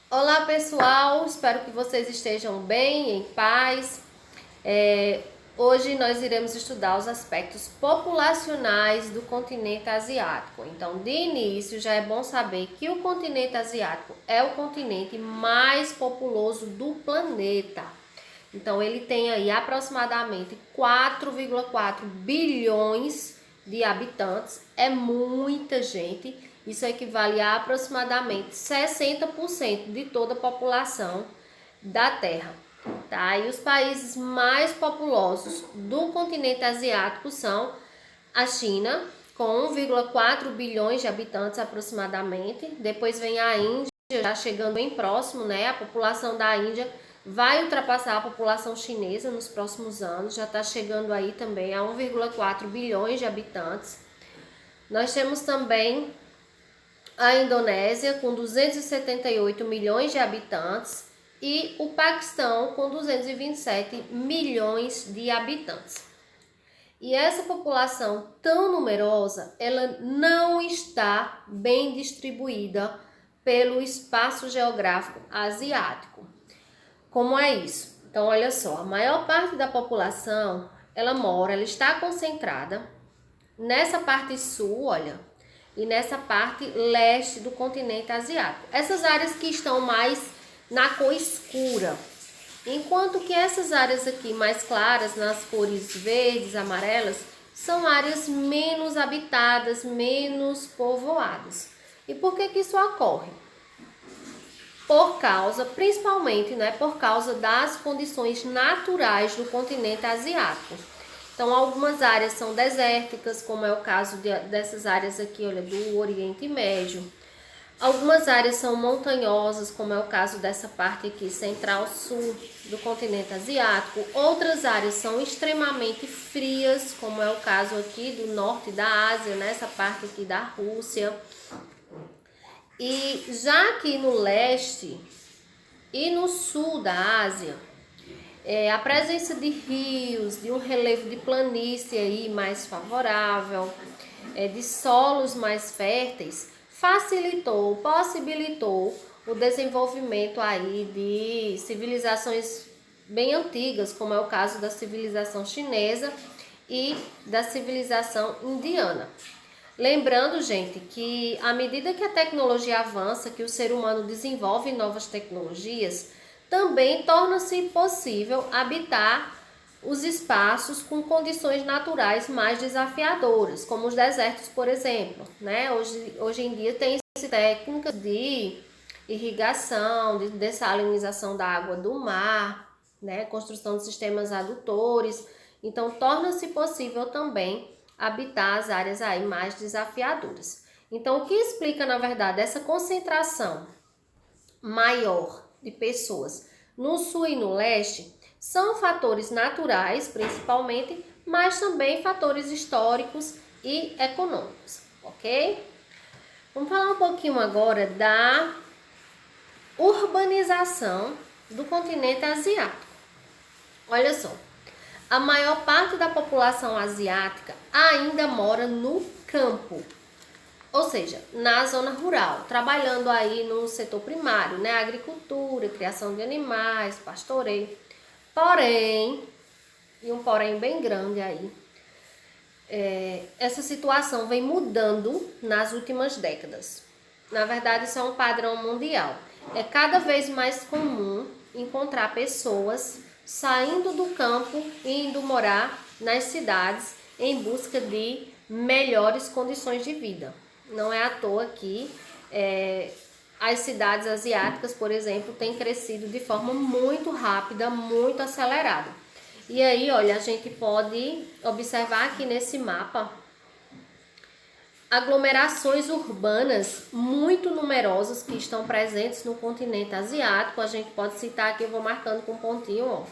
Olá pessoal, espero que vocês estejam bem, em paz. Hoje nós iremos estudar os aspectos populacionais do continente asiático. Então, de início, já é bom saber que o continente asiático é o continente mais populoso do planeta. Então, ele tem aí aproximadamente 4,4 bilhões de habitantes. É muita gente. Isso equivale a aproximadamente 60% de toda a população da Terra. Tá? E os países mais populosos do continente asiático são a China, com 1,4 bilhões de habitantes aproximadamente. Depois vem a Índia, já chegando bem próximo, né? A população da Índia vai ultrapassar a população chinesa nos próximos anos, já está chegando aí também a 1,4 bilhões de habitantes. Nós temos também a Indonésia, com 278 milhões de habitantes, e o Paquistão, com 227 milhões de habitantes. E essa população tão numerosa, ela não está bem distribuída pelo espaço geográfico asiático. Como é isso? Então, olha só, a maior parte da população, ela está concentrada nessa parte sul, olha, e nessa parte leste do continente asiático. Essas áreas que estão mais na cor escura, enquanto que essas áreas aqui mais claras, nas cores verdes, amarelas, são áreas menos habitadas, menos povoadas. E por que isso ocorre? Por causa, principalmente, né, por causa das condições naturais do continente asiático. Então, algumas áreas são desérticas, como é o caso dessas áreas aqui, olha, do Oriente Médio. Algumas áreas são montanhosas, como é o caso dessa parte aqui, central-sul do continente asiático. Outras áreas são extremamente frias, como é o caso aqui do norte da Ásia, nessa parte aqui da Rússia. E já aqui no leste e no sul da Ásia, a presença de rios, de um relevo de planície aí mais favorável, de solos mais férteis, possibilitou o desenvolvimento aí de civilizações bem antigas, como é o caso da civilização chinesa e da civilização indiana. Lembrando, gente, que à medida que a tecnologia avança, que o ser humano desenvolve novas tecnologias, também torna-se possível habitar os espaços com condições naturais mais desafiadoras, como os desertos, por exemplo, né? Hoje em dia tem técnicas de irrigação, de dessalinização da água do mar, né? Construção de sistemas adutores. Então, torna-se possível também habitar as áreas aí mais desafiadoras. Então, o que explica, na verdade, essa concentração maior de pessoas no sul e no leste são fatores naturais, principalmente, mas também fatores históricos e econômicos, ok? Vamos falar um pouquinho agora da urbanização do continente asiático. Olha só, a maior parte da população asiática ainda mora no campo, ou seja, na zona rural, trabalhando aí no setor primário, né? Agricultura, criação de animais, pastoreio. Porém, e um porém bem grande aí, essa situação vem mudando nas últimas décadas. Na verdade, isso é um padrão mundial. É cada vez mais comum encontrar pessoas saindo do campo e indo morar nas cidades em busca de melhores condições de vida. Não é à toa que as cidades asiáticas, por exemplo, têm crescido de forma muito rápida, muito acelerada. E aí, olha, a gente pode observar aqui nesse mapa aglomerações urbanas muito numerosas que estão presentes no continente asiático. A gente pode citar aqui, eu vou marcando com um pontinho, ó.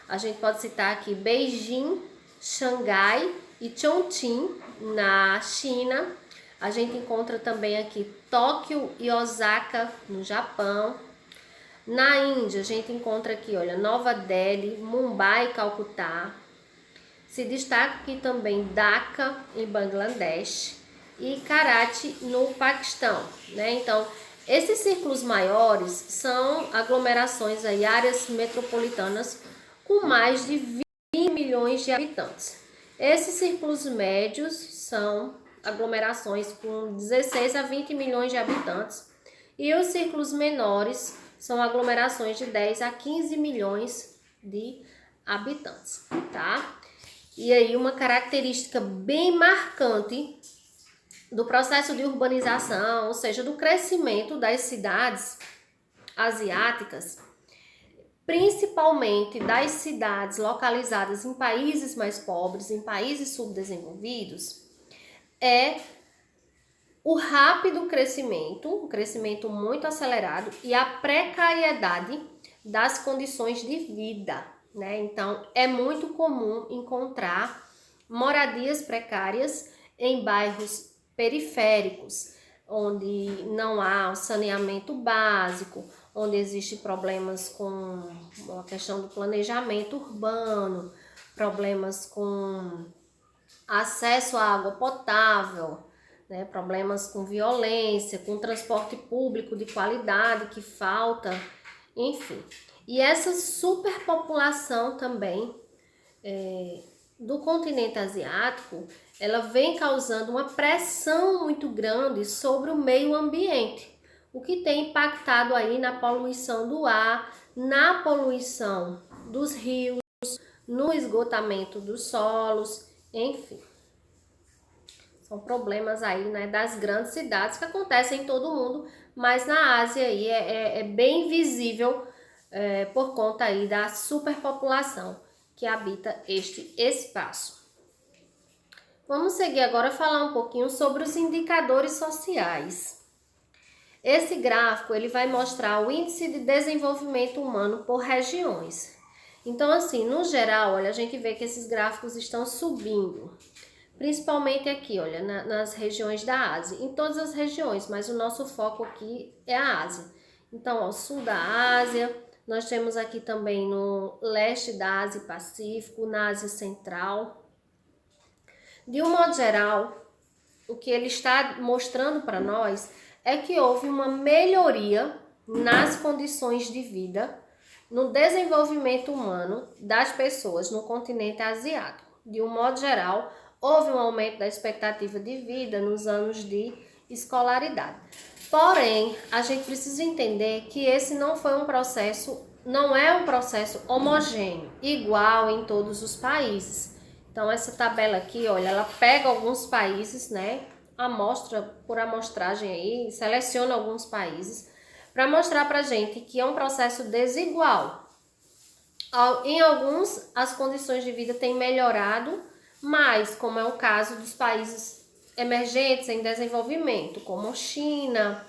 A gente pode citar aqui Beijing, Xangai e Chongqing na China. A gente encontra também aqui Tóquio e Osaka no Japão. Na Índia, a gente encontra aqui, olha, Nova Delhi, Mumbai e Calcutá. Se destaca aqui também Dhaka, em Bangladesh, e Karachi, no Paquistão, né? Então, Esses círculos maiores são aglomerações aí, áreas metropolitanas com mais de 20 milhões de habitantes. Esses círculos médios são aglomerações com 16 a 20 milhões de habitantes. E os círculos menores são aglomerações de 10 a 15 milhões de habitantes, tá? E aí uma característica bem marcante do processo de urbanização, ou seja, do crescimento das cidades asiáticas, principalmente das cidades localizadas em países mais pobres, em países subdesenvolvidos, é o rápido crescimento, um crescimento muito acelerado e a precariedade das condições de vida, né? Então, é muito comum encontrar moradias precárias em bairros periféricos, onde não há saneamento básico, onde existem problemas com a questão do planejamento urbano, problemas com acesso à água potável, né, problemas com violência, com transporte público de qualidade que falta, enfim. E essa superpopulação também do continente asiático, ela vem causando uma pressão muito grande sobre o meio ambiente, o que tem impactado aí na poluição do ar, na poluição dos rios, no esgotamento dos solos, enfim. São problemas aí, né, das grandes cidades que acontecem em todo o mundo, mas na Ásia aí é bem visível por conta aí da superpopulação que habita este espaço. Vamos seguir agora a falar um pouquinho sobre os indicadores sociais. Esse gráfico ele vai mostrar o índice de desenvolvimento humano por regiões. Então, assim, no geral, olha, a gente vê que esses gráficos estão subindo. Principalmente aqui, olha, nas regiões da Ásia, em todas as regiões, mas o nosso foco aqui é a Ásia. Então, ao sul da Ásia, nós temos aqui também no leste da Ásia Pacífico, na Ásia Central. De um modo geral, o que ele está mostrando para nós é que houve uma melhoria nas condições de vida, no desenvolvimento humano das pessoas no continente asiático. De um modo geral, houve um aumento da expectativa de vida nos anos de escolaridade. Porém, a gente precisa entender que esse não é um processo homogêneo, igual em todos os países. Então, essa tabela aqui, olha, ela pega alguns países, né, amostra por amostragem aí, seleciona alguns países para mostrar pra gente que é um processo desigual. Em alguns, as condições de vida têm melhorado, mas como é o caso dos países emergentes em desenvolvimento, como China,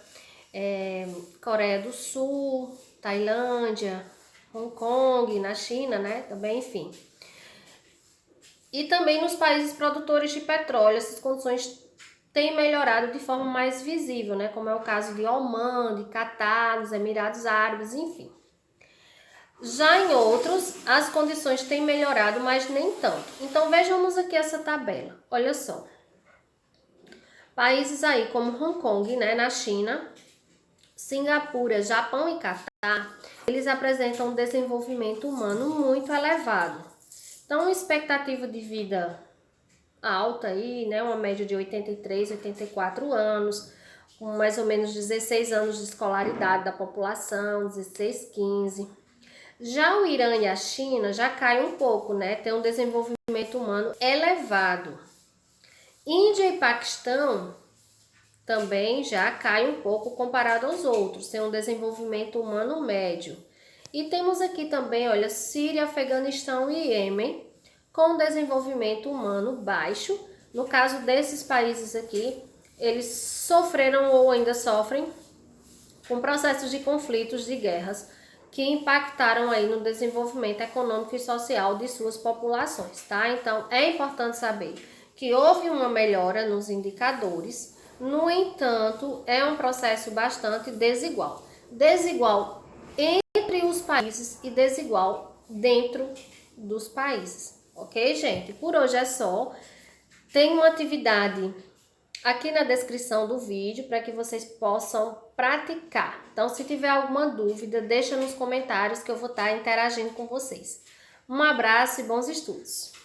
Coreia do Sul, Tailândia, Hong Kong, na China, né, também, enfim. E também nos países produtores de petróleo, essas condições têm melhorado de forma mais visível, né, como é o caso de Omã, de Catar, dos Emirados Árabes, enfim. Já em outros, as condições têm melhorado, mas nem tanto. Então, vejamos aqui essa tabela. Olha só. Países aí como Hong Kong, né, na China, Singapura, Japão e Catar, eles apresentam um desenvolvimento humano muito elevado. Então, expectativa de vida alta aí, né, uma média de 83, 84 anos, com mais ou menos 16 anos de escolaridade da população, 16, 15. Já o Irã e a China já cai um pouco, né? Tem um desenvolvimento humano elevado. Índia e Paquistão também já cai um pouco comparado aos outros, tem um desenvolvimento humano médio. E temos aqui também, olha, Síria, Afeganistão e Iêmen, com desenvolvimento humano baixo. No caso desses países aqui, eles sofreram ou ainda sofrem com processos de conflitos, de guerras, que impactaram aí no desenvolvimento econômico e social de suas populações, tá? Então, é importante saber que houve uma melhora nos indicadores, no entanto, é um processo bastante desigual. Desigual entre os países e desigual dentro dos países, ok, gente? Por hoje é só. Tem uma atividade aqui na descrição do vídeo para que vocês possam praticar. Então, se tiver alguma dúvida, deixa nos comentários que eu vou estar interagindo com vocês. Um abraço e bons estudos!